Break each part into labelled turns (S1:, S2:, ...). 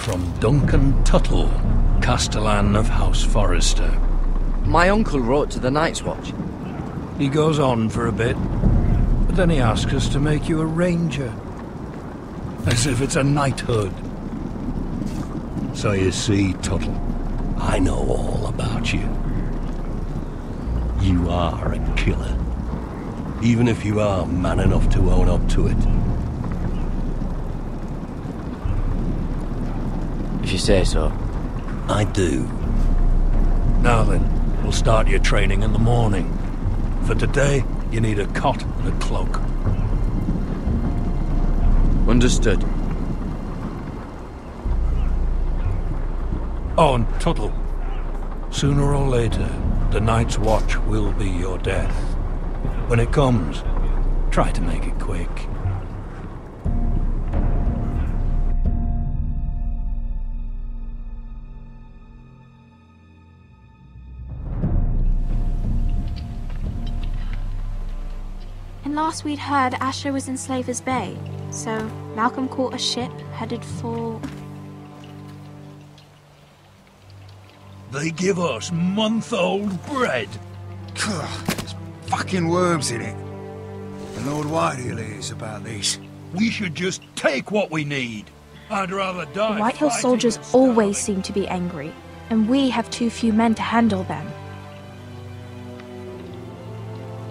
S1: from Duncan Tuttle, Castellan of House Forrester.
S2: My uncle wrote to the Night's Watch.
S1: He goes on for a bit, but then he asks us to make you a ranger. As if it's a knighthood. So you see, Tuttle, I know all about you. You are a killer. Even if you are man enough to own up to it.
S2: If you say so.
S1: I do. Now then, we'll start your training in the morning. For today, you need a cot and a cloak.
S2: Understood.
S1: Oh, and Tuttle. Sooner or later, the Night's Watch will be your death. When it comes, try to make it quick.
S3: And last we'd heard, Asher was in Slaver's Bay, so Malcolm caught a ship headed for...
S1: They give us month-old bread.
S4: There's fucking worms in it. And Lord Whitehill is about these.
S1: We should just take what we need. I'd rather die.
S3: The Whitehill soldiers always seem to be angry, and we have too few men to handle them.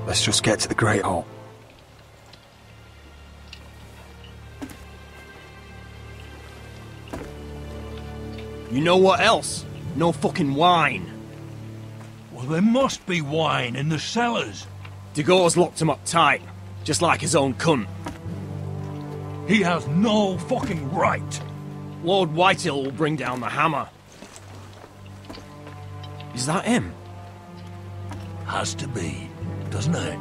S4: Let's just get to the Great Hall.
S5: You know what else? No fucking wine.
S1: Well, there must be wine in the cellars.
S5: Degore's locked him up tight, just like his own cunt.
S1: He has no fucking right.
S5: Lord Whitehill will bring down the hammer. Is that him?
S1: Has to be, doesn't it?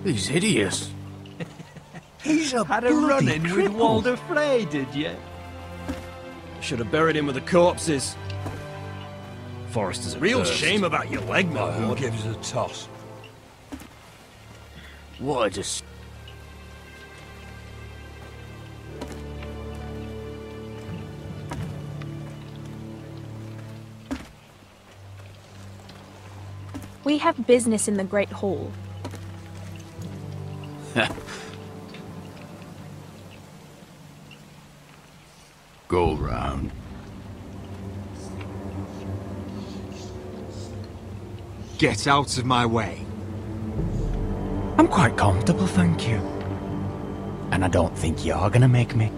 S5: He's hideous.
S1: He's a
S6: Had a run-in with Walder Frey, did you?
S5: Should have buried him with the corpses. Forrester's a real shame about your leg, my
S1: Who
S5: lord.
S1: gives a toss?
S5: What a dis...
S3: We have business in the Great Hall.
S7: Go round.
S8: Get out of my way. I'm quite comfortable, thank you. And I don't think you're gonna make me.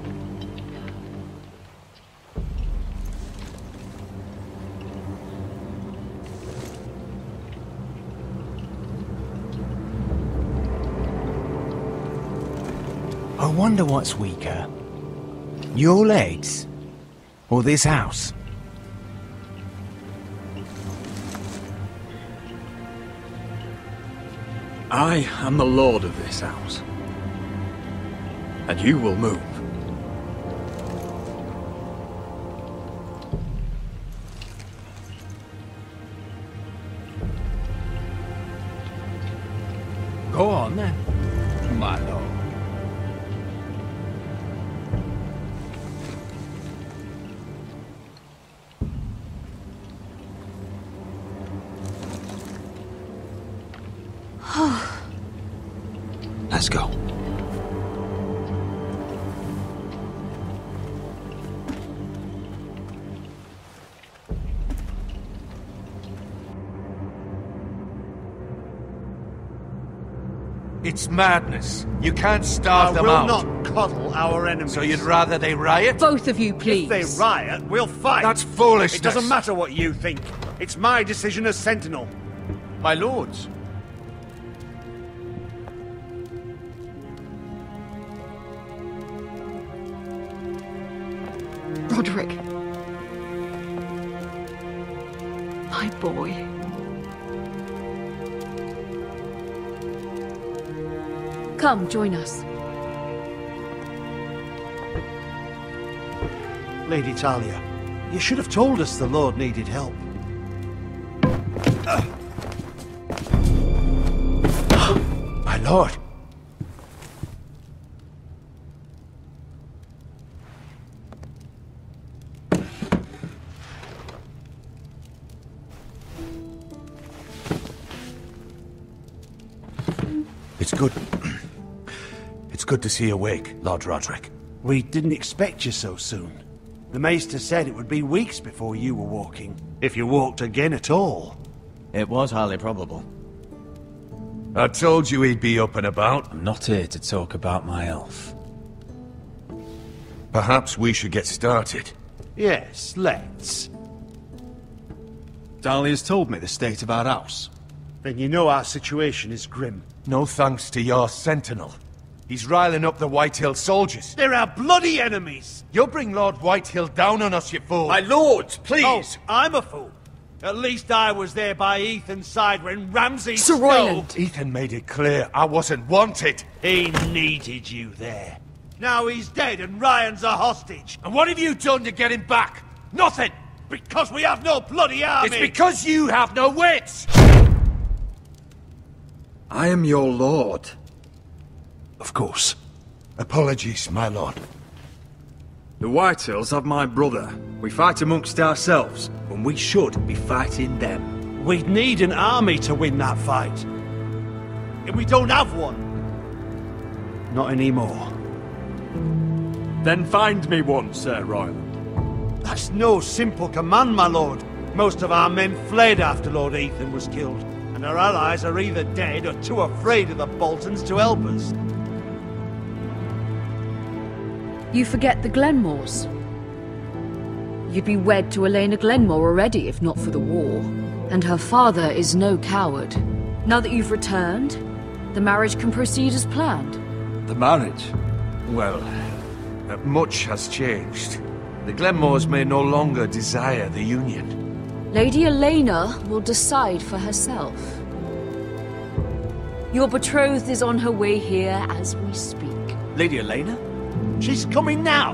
S8: I wonder what's weaker. Your legs? Or this house?
S6: I am the lord of this house. And you will move.
S8: Go on then, my lord.
S4: Let's go.
S9: It's madness. You can't starve them out.
S10: I will not coddle our enemies.
S9: So you'd rather they riot?
S11: Both of you, please.
S10: If they riot, we'll fight.
S9: That's foolishness.
S10: It doesn't matter what you think. It's my decision as Sentinel.
S9: My lords.
S11: Roderick. My boy. Come, join us.
S10: Lady Talia, you should have told us the Lord needed help.
S4: My lord.
S10: good. It's good to see you awake, Lord Roderick. We didn't expect you so soon. The Maester said it would be weeks before you were walking, if you walked again at all.
S12: It was highly probable.
S9: I told you he'd be up and about.
S8: I'm not here to talk about my elf.
S9: Perhaps we should get started.
S10: Yes, let's.
S6: Dahlia's told me the state of our house.
S10: Then you know our situation is grim.
S9: No thanks to your sentinel. He's riling up the Whitehill soldiers.
S10: They're our bloody enemies!
S9: You'll bring Lord Whitehill down on us, you fool!
S6: My lords, please!
S10: Oh, I'm a fool. At least I was there by Ethan's side when Ramsay
S11: Sir Royland!
S9: Ethan made it clear I wasn't wanted.
S10: He needed you there. Now he's dead and Ryan's a hostage.
S9: And what have you done to get him back? Nothing!
S10: Because we have no bloody army!
S9: It's because you have no wits!
S6: I am your lord.
S9: Of course. Apologies, my lord.
S6: The Whitehills have my brother. We fight amongst ourselves, when we should be fighting them.
S10: We'd need an army to win that fight. And we don't have one. Not anymore.
S6: Then find me one, Sir Royland.
S10: That's no simple command, my lord. Most of our men fled after Lord Ethan was killed, and our allies are either dead or too afraid of the Boltons to help us.
S11: You forget the Glenmores. You'd be wed to Elena Glenmore already if not for the war. And her father is no coward. Now that you've returned, the marriage can proceed as planned.
S6: The marriage?
S9: Well, much has changed. The Glenmores may no longer desire the union.
S11: Lady Elena will decide for herself. Your betrothed is on her way here as we speak.
S6: Lady Elena?
S10: She's coming now!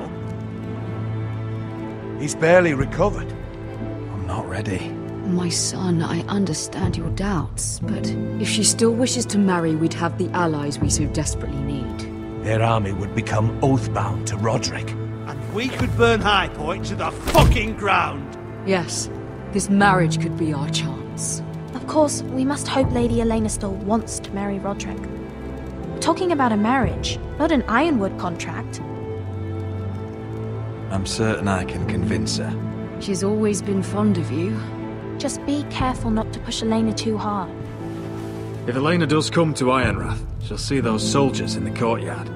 S9: He's barely recovered.
S6: I'm not ready.
S11: My son, I understand your doubts, but if she still wishes to marry, we'd have the allies we so desperately need.
S9: Their army would become oathbound to Roderick.
S10: And we could burn High Point to the fucking ground!
S11: Yes, this marriage could be our chance.
S3: Of course, we must hope Lady Elena still wants to marry Roderick. We're talking about a marriage, not an Ironwood contract.
S6: I'm certain I can convince her.
S11: She's always been fond of you.
S3: Just be careful not to push Elena too hard.
S6: If Elena does come to Ironrath, she'll see those soldiers in the courtyard.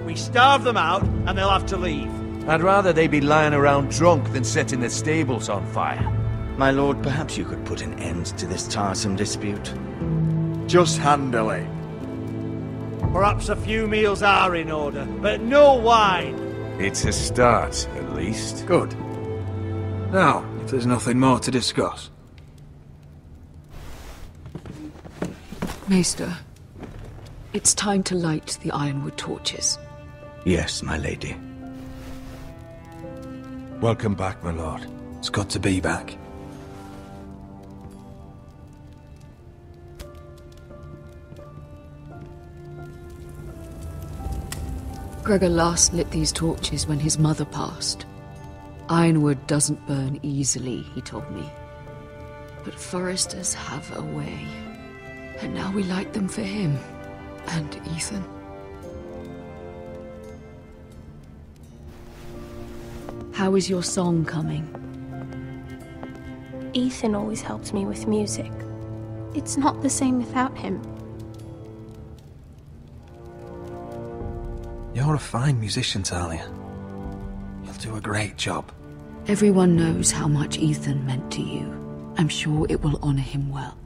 S10: We starve them out, and they'll have to leave.
S9: I'd rather they be lying around drunk than setting the stables on fire.
S12: My lord, perhaps you could put an end to this tiresome dispute.
S6: Just handily.
S10: Perhaps a few meals are in order, but no wine!
S9: It's a start, at least.
S6: Good. Now, if there's nothing more to discuss.
S11: Maester, it's time to light the Ironwood torches.
S12: Yes, my lady.
S9: Welcome back, my lord.
S6: It's good to be back.
S11: Gregor last lit these torches when his mother passed. Ironwood doesn't burn easily, he told me. But foresters have a way. And now we light them for him. And Ethan. How is your song coming?
S3: Ethan always helped me with music. It's not the same without him.
S6: You're a fine musician, Talia. You'll do a great job.
S11: Everyone knows how much Ethan meant to you. I'm sure it will honor him well.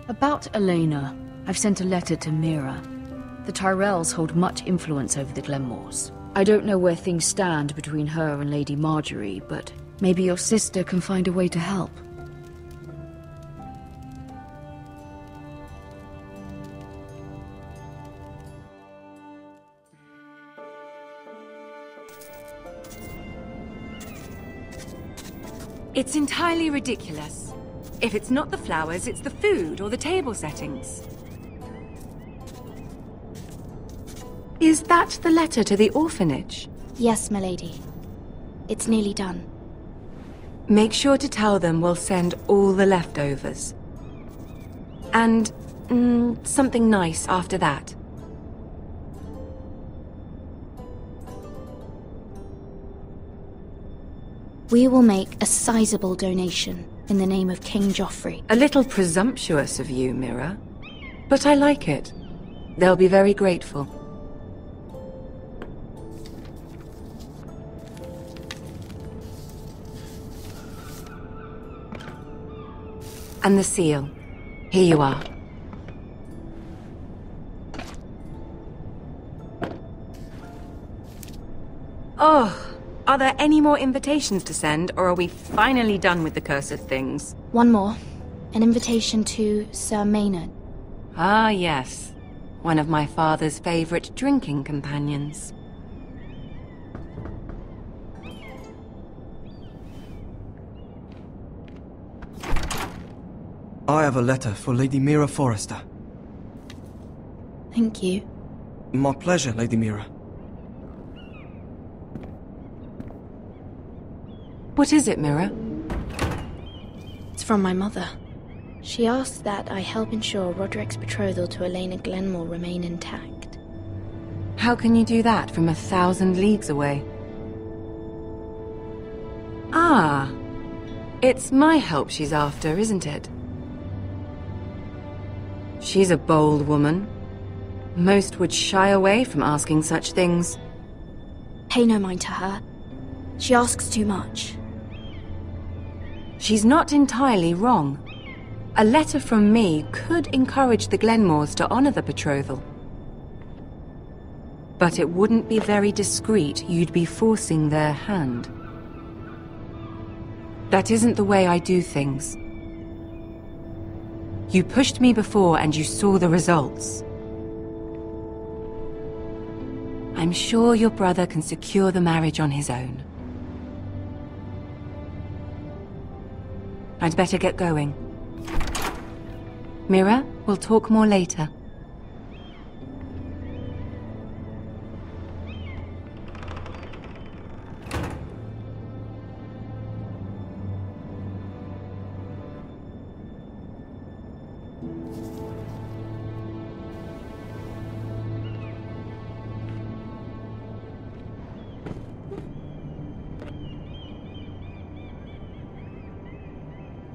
S11: About Elena, I've sent a letter to Mira. The Tyrells hold much influence over the Glenmores. I don't know where things stand between her and Lady Marjorie, but maybe your sister can find a way to help.
S13: It's entirely ridiculous. If it's not the flowers, it's the food or the table settings. Is that the letter to the orphanage?
S3: Yes, my lady. It's nearly done.
S13: Make sure to tell them we'll send all the leftovers. And something nice after that.
S3: We will make a sizable donation in the name of King Joffrey.
S13: A little presumptuous of you, Mira. But I like it. They'll be very grateful. And the seal. Here you are. Oh, are there any more invitations to send, or are we finally done with the cursed things?
S3: One more. An invitation to Sir Maynard.
S13: Ah, yes. One of my father's favorite drinking companions.
S5: I have a letter for Lady Mira Forrester.
S3: Thank you.
S5: My pleasure, Lady Mira.
S13: What is it, Mira?
S3: It's from my mother. She asks that I help ensure Roderick's betrothal to Elena Glenmore remain intact.
S13: How can you do that from 1,000 leagues away? Ah, it's my help she's after, isn't it? She's a bold woman. Most would shy away from asking such things.
S3: Pay no mind to her. She asks too much.
S13: She's not entirely wrong. A letter from me could encourage the Glenmores to honor the betrothal. But it wouldn't be very discreet. You'd be forcing their hand. That isn't the way I do things. You pushed me before and you saw the results. I'm sure your brother can secure the marriage on his own. I'd better get going. Mira, we'll talk more later.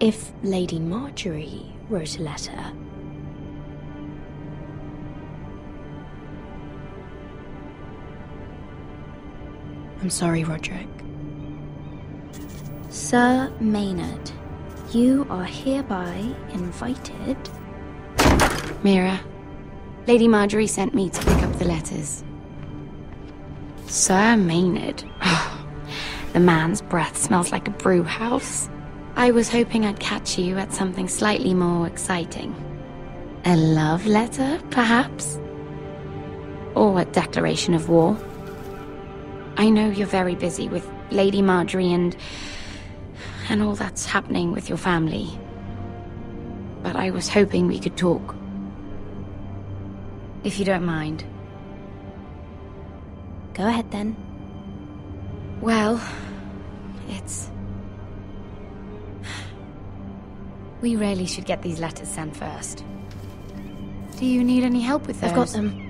S3: If Lady Marjorie wrote a letter... I'm sorry, Roderick. Sir Maynard, you are hereby invited...
S14: Mira, Lady Marjorie sent me to pick up the letters. Sir Maynard? The man's breath smells like a brew house. I was hoping I'd catch you at something slightly more exciting. A love letter, perhaps? Or a declaration of war? I know you're very busy with Lady Marjorie and all that's happening with your family. But I was hoping we could talk. If you don't mind.
S3: Go ahead then.
S14: Well, it's... We really should get these letters sent first. Do you need any help with those?
S3: I've got them.